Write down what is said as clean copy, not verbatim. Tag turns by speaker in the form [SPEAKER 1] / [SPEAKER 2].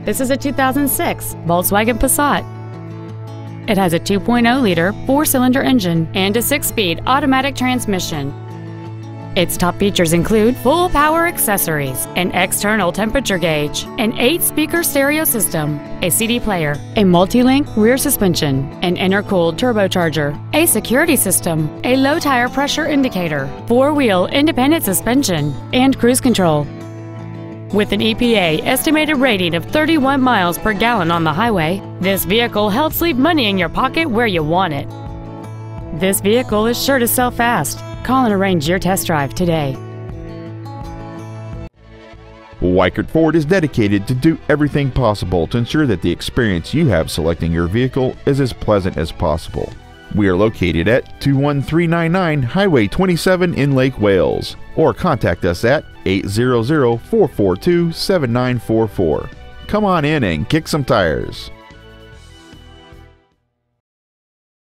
[SPEAKER 1] This is a 2006 Volkswagen Passat. It has a 2.0-liter four-cylinder engine and a 6-speed automatic transmission. Its top features include full power accessories, an external temperature gauge, an 8-speaker stereo system, a CD player, a multi-link rear suspension, an intercooled turbocharger, a security system, a low tire pressure indicator, 4-wheel independent suspension, and cruise control. With an EPA estimated rating of 31 miles per gallon on the highway, this vehicle helps leave money in your pocket where you want it. This vehicle is sure to sell fast. Call and arrange your test drive today.
[SPEAKER 2] Weichert Ford is dedicated to do everything possible to ensure that the experience you have selecting your vehicle is as pleasant as possible. We are located at 21399 Highway 27 in Lake Wales, or contact us at 800-442-7944. Come on in and kick some tires.